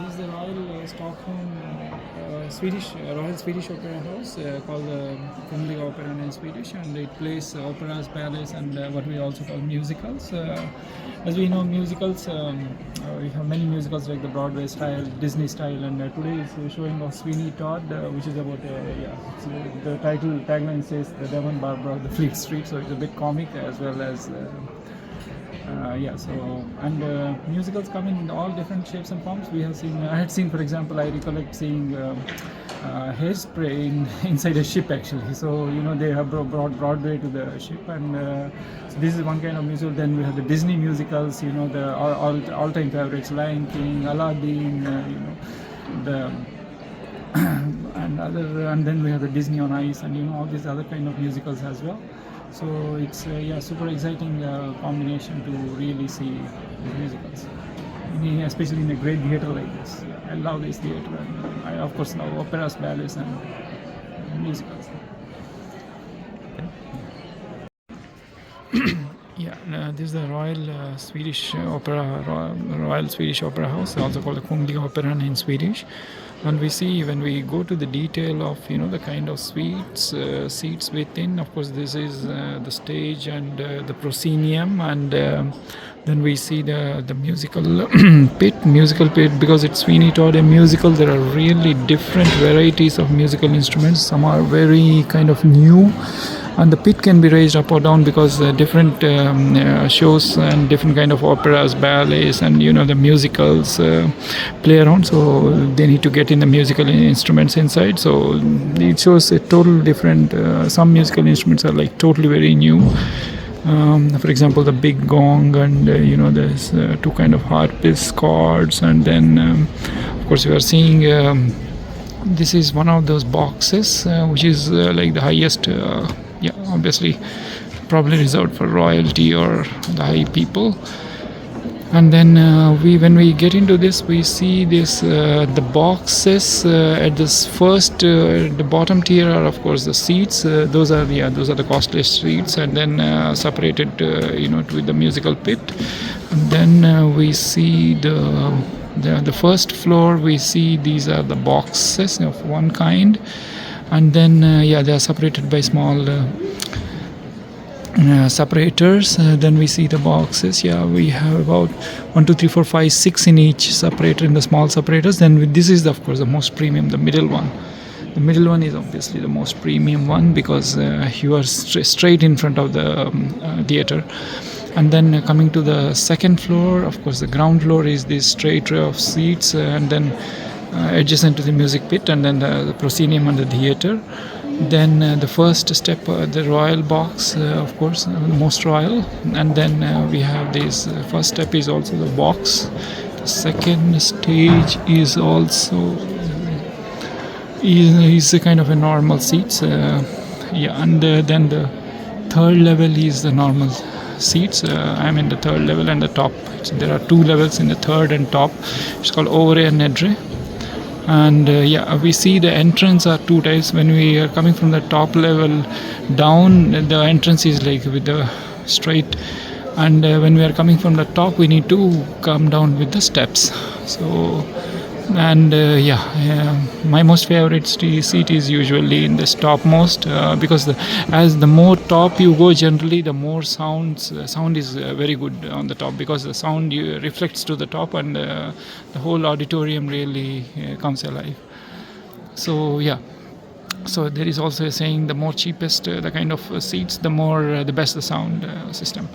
This is the Royal Stockholm Royal Swedish Opera House called the Kungliga Operan in Swedish, and it plays operas, ballets, and what we also call musicals. As we know, musicals, we have many musicals like the Broadway style, Disney style, and today is showing of Sweeney, Todd, which is about, so the tagline says the Devon Barbara of the Fleet Street, so it's a bit comic as well as musicals come in all different shapes and forms. I had seen, for example, I recollect seeing hairspray inside a ship actually. So they have brought Broadway to the ship, and so this is one kind of musical. Then we have the Disney musicals, the all-time favorites, Lion King, Aladdin, the and then we have the Disney on Ice, and all these other kind of musicals as well. So it's super exciting combination to really see the musicals, especially in a great theater like this. I love this theater, and I of course love operas, ballets, and musicals. This is the Royal Swedish Opera House, also called the Kungliga Operan in Swedish. And we see when we go to the detail of the kind of seats within. Of course, this is the stage and the proscenium, and then we see the musical pit. Because it's Sweeney Todd a musical, there are really different varieties of musical instruments. Some are very kind of new, and the pit can be raised up or down because different shows and different kind of operas, ballets, and the musicals play around, so they need to get in the musical instruments inside. So it shows a total different. Some musical instruments are like totally very new. For example, the big gong, and there's two kind of harpist chords, and then of course we are seeing this is one of those boxes which is like the highest. Obviously probably reserved for royalty or the high people. And then when we get into this, we see this the boxes at this first the bottom tier are of course the seats. Those are the costliest seats, and then separated with the musical pit. And then we see the first floor. We see these are the boxes of one kind, and then they are separated by small separators. Then we see the boxes. We have about 1, 2, 3, 4, 5, 6 in each separator, in the small separators. Then this is of course the most premium, the middle one. The middle one is obviously the most premium one because you are straight in front of the theater. And then coming to the second floor, of course the ground floor is this straight row of seats, and then adjacent to the music pit, and then the proscenium and the theater. Then the first step, the royal box, of course, most royal. And then we have this first step is also the box. The second stage is also is a kind of a normal seats. And then the third level is the normal seats. I'm in the third level and the top. There are 2 levels in the third and top. It's called Ovre and Nedre. And we see the entrance are 2 types. When we are coming from the top level down, the entrance is like with the straight, and when we are coming from the top, we need to come down with the steps. So, and my most favorite seat is usually in this topmost because as the more top you go, generally the more sound is very good on the top, because the sound reflects to the top, and the whole auditorium really comes alive. So so there is also a saying, the more cheapest the kind of seats, the best the sound system.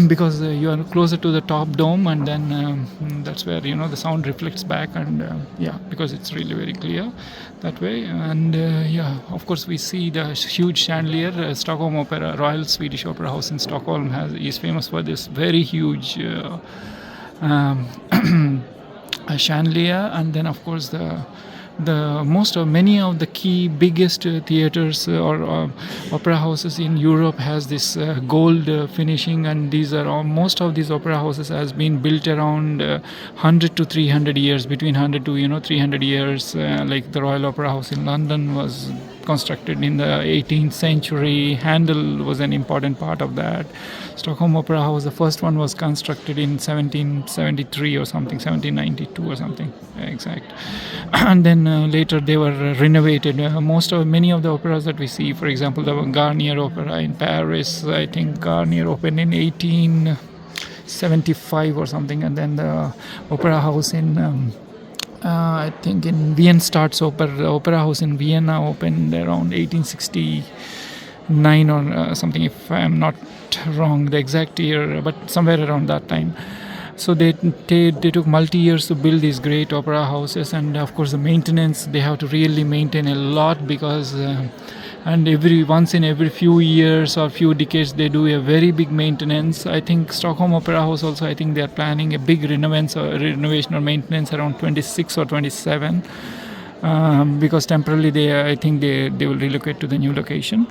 Because you are closer to the top dome, and then that's where the sound reflects back, and because it's really very clear that way. And of course we see the huge chandelier. Stockholm Royal Swedish Opera House in Stockholm is famous for this very huge chandelier. And then of course many of the key biggest theaters or opera houses in Europe has this gold finishing, and most of these opera houses has been built around 100 to 300 years, between 100 to 300 years. Like the Royal Opera House in London was constructed in the 18th century. Handel was an important part of that. Stockholm Opera House, the first one was constructed in 1773 or something, 1792 or something, exact. And then later they were renovated. Many of the operas that we see, for example, the Garnier Opera in Paris, I think Garnier opened in 1875 or something, and then the Opera House in I think in Vienna the Opera House in Vienna opened around 1869 or something, if I am not wrong the exact year, but somewhere around that time. So they took multi-years to build these great opera houses, and of course the maintenance, they have to really maintain a lot, because and once in every few years or few decades they do a very big maintenance. I think Stockholm Opera House also, I think they are planning a big renovation or maintenance around 26 or 27, because temporarily I think they will relocate to the new location.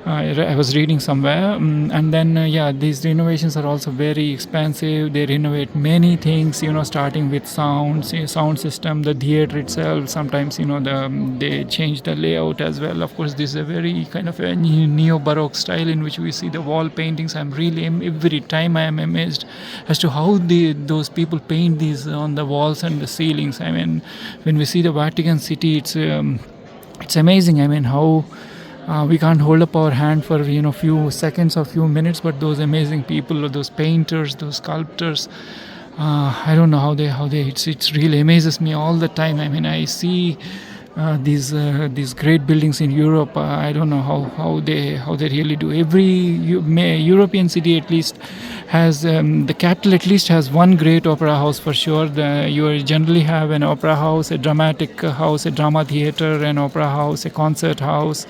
I was reading somewhere, and then these renovations are also very expensive. They renovate many things, starting with sound system, the theater itself. Sometimes they change the layout as well. Of course, this is a very kind of a neo-baroque style in which we see the wall paintings. Every time I am amazed as to how those people paint these on the walls and the ceilings. I mean, when we see the Vatican City, it's amazing. I mean, how we can't hold up our hand for few seconds or few minutes, but those amazing people, those painters, those sculptors, I don't know how they it really amazes me all the time. I mean, I see these great buildings in Europe. I don't know how they really do. Every European city at least has the capital at least has one great opera house for sure. You generally have an opera house, a dramatic house, a drama theater, an opera house, a concert house.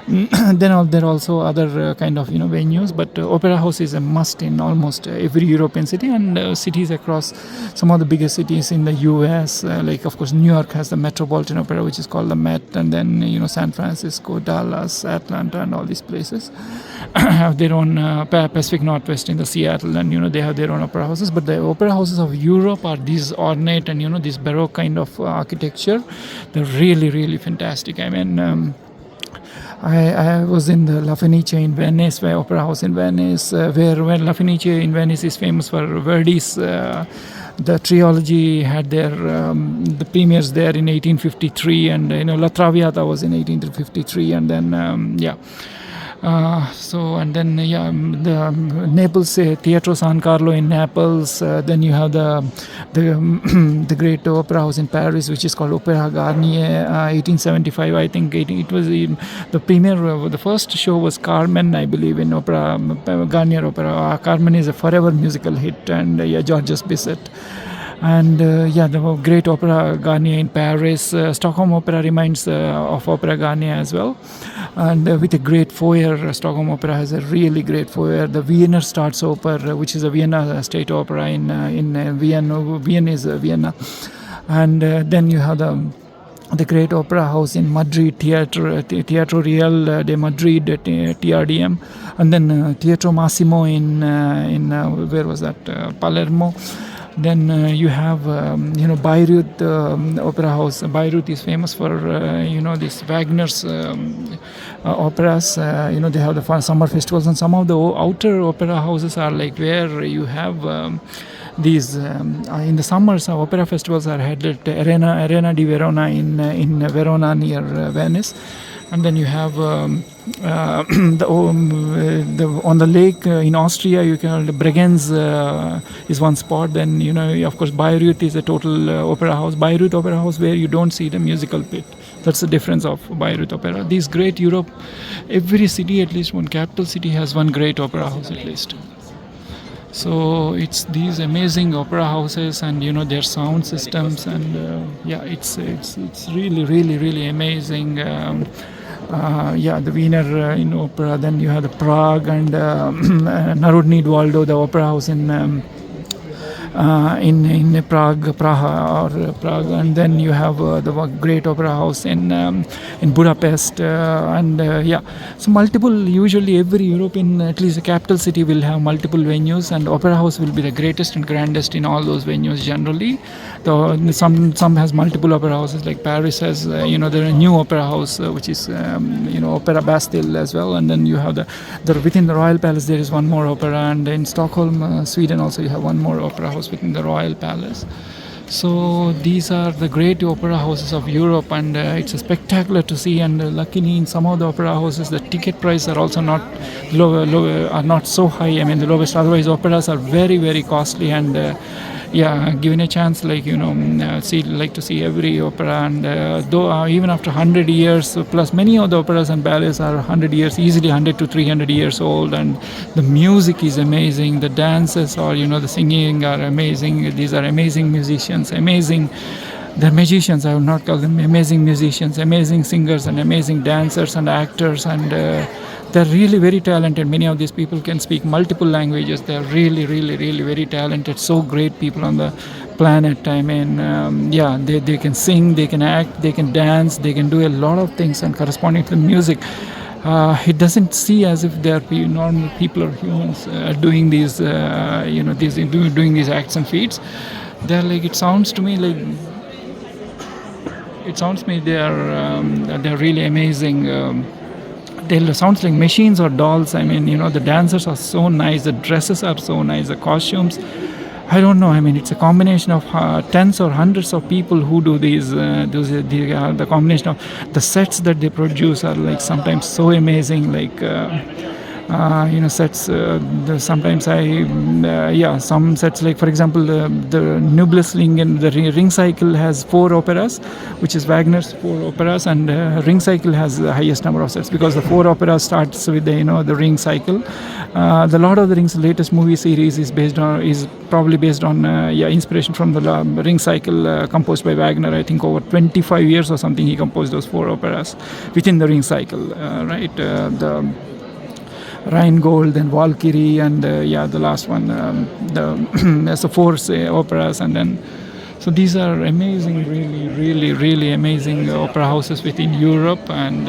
Then there are also other kind of venues, but opera house is a must in almost every European city, and cities across some of the biggest cities in the US, like of course New York has the Metropolitan Opera, which is called the Met, and then San Francisco, Dallas, Atlanta, and all these places have their own Pacific Northwest in the Seattle, and they have their own opera houses. But the opera houses of Europe are these ornate and this Baroque kind of architecture. They're really, really fantastic. I mean, I was in the La Fenice in Venice, opera house in Venice, where La Fenice in Venice is famous for Verdi's. The trilogy had the premieres there in 1853, and La Traviata was in 1853, and then the Naples Teatro San Carlo in Naples. Then you have the great opera house in Paris, which is called Opera Garnier, 1875. I think it was the premiere. The first show was Carmen, I believe, in Opera Garnier Opera. Carmen is a forever musical hit, and Georges Bizet. And the great Opera Garnier in Paris. Stockholm Opera reminds of Opera Garnier as well. And with a great foyer, Stockholm Opera has a really great foyer. The Wiener Staatsoper, which is a Vienna state opera in Vienna. Vienna is Vienna. And then you have the great opera house in Madrid, Teatro Real de Madrid, TRDM, and then Teatro Massimo in where was that? Palermo. Then you have Bayreuth Opera House. Bayreuth is famous for this Wagner's operas. They have the summer festivals, and some of the outer opera houses are like where you have these in the summers opera festivals are held at Arena di Verona in Verona near Venice. And then you have on the lake in Austria, you can Bregenz is one spot. Then of course Bayreuth is a total opera house. Bayreuth Opera House, where you don't see the musical pit. That's the difference of Bayreuth Opera. These great Europe, every city, at least one capital city, has one great opera house at least. So it's these amazing opera houses, and their sound systems, and it's really, really, really amazing. The Wiener in opera. Then you have the Prague and Narodny Dvor, the opera house in Prague, and then you have the great opera house in Budapest, so multiple. Usually, every European, at least a capital city, will have multiple venues, and opera house will be the greatest and grandest in all those venues generally. Some has multiple opera houses, like Paris has there a new opera house which is Opera Bastille as well, and then you have the within the Royal Palace there is one more opera, and in Stockholm, Sweden also you have one more opera house within the Royal Palace. So these are the great opera houses of Europe, and it's a spectacular to see. And luckily, in some of the opera houses, the ticket prices are also not are not so high. I mean, the lowest. Otherwise, operas are very, very costly. And given a chance, like like to see every opera. And though even after 100 years plus, many of the operas and ballets are 100 years, easily 100 to 300 years old, and the music is amazing. The dances or the singing are amazing. These are amazing musicians, amazing. They're magicians. I will not call them amazing musicians, amazing singers, and amazing dancers and actors, and they're really very talented. Many of these people can speak multiple languages. They're really, really, really very talented. So great people on the planet. I mean, they can sing, they can act, they can dance, they can do a lot of things, and corresponding to the music. It doesn't see as if they are normal people or humans doing these, doing these acts and feats. They're like, it sounds to me they're really amazing. They sounds like machines or dolls. I mean, the dancers are so nice, the dresses are so nice, the costumes. I don't know. I mean, it's a combination of tens or hundreds of people who do these. The combination of the sets that they produce are like sometimes so amazing. Like sets. Sometimes some sets, like for example, the Nibelungsring and the Ring Cycle has 4 operas, which is Wagner's 4 operas, and Ring Cycle has the highest number of sets because the 4 operas starts with the Ring Cycle. The Lord of the Rings latest movie series is probably based on inspiration from the Ring Cycle composed by Wagner. I think over 25 years or something he composed those 4 operas within the Ring Cycle, right? The Rheingold and Valkyrie, and the last one, there's the 4 operas, and then so these are amazing, really, really, really amazing opera houses within Europe, and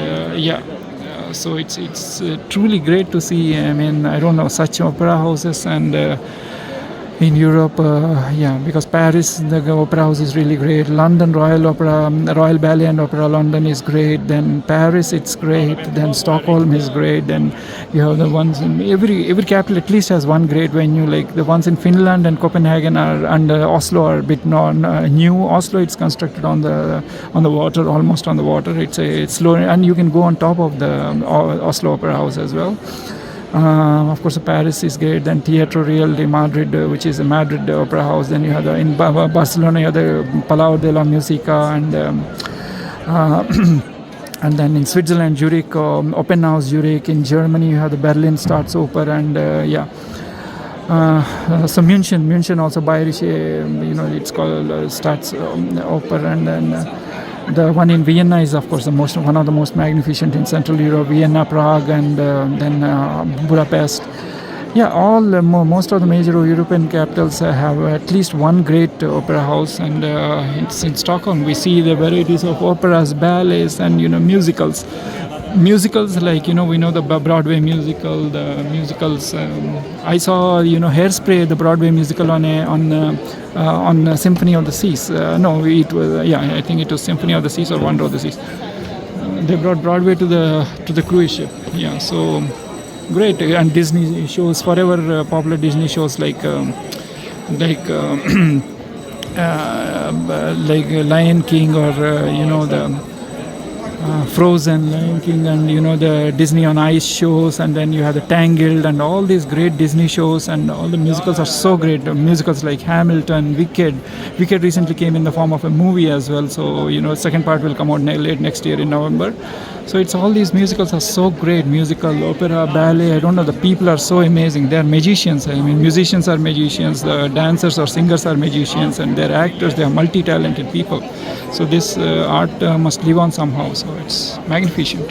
so it's truly great to see. I mean, I don't know, such opera houses and in Europe, because Paris, the opera house is really great. London Royal Ballet and Opera London is great. Then Paris, it's great. Then Stockholm is great. Then you have the ones in every capital at least has one great venue. Like the ones in Finland and Copenhagen and Oslo are a bit new. Oslo, it's constructed on the water, almost on the water. It's slow, and you can go on top of the Oslo Opera House as well. Of course, Paris is great. Then Teatro Real de Madrid, which is a Madrid opera house. Then you have in Barcelona, you have the Palau de la Musica, and then in Switzerland, Zurich, Open House Zurich. In Germany, you have the Berlin Staatsoper, and so München also Bayerische, it's called Staatsoper, and then. The one in Vienna is, of course, one of the most magnificent in Central Europe. Vienna, Prague, and then Budapest. Most of the major European capitals have at least one great opera house, and in Stockholm we see the varieties of operas, ballets, and musicals. Musicals like we know the Broadway musical, the musicals. I saw Hairspray, the Broadway musical on Symphony of the Seas. It was I think it was Symphony of the Seas or Wonder of the Seas. They brought Broadway to the cruise ship. Yeah, so great. And Disney shows, forever popular Disney shows like Lion King or the Frozen, Lion King, and the Disney on Ice shows, and then you have the Tangled and all these great Disney shows, and all the musicals are so great. Musicals like Hamilton, Wicked recently came in the form of a movie as well, so second part will come out late next year in November. So it's all these musicals are so great. Musical, opera, ballet, I don't know, the people are so amazing. They're magicians. I mean, musicians are magicians, the dancers or singers are magicians, and they're actors. They are multi-talented people. So this art must live on somehow. So it's magnificent.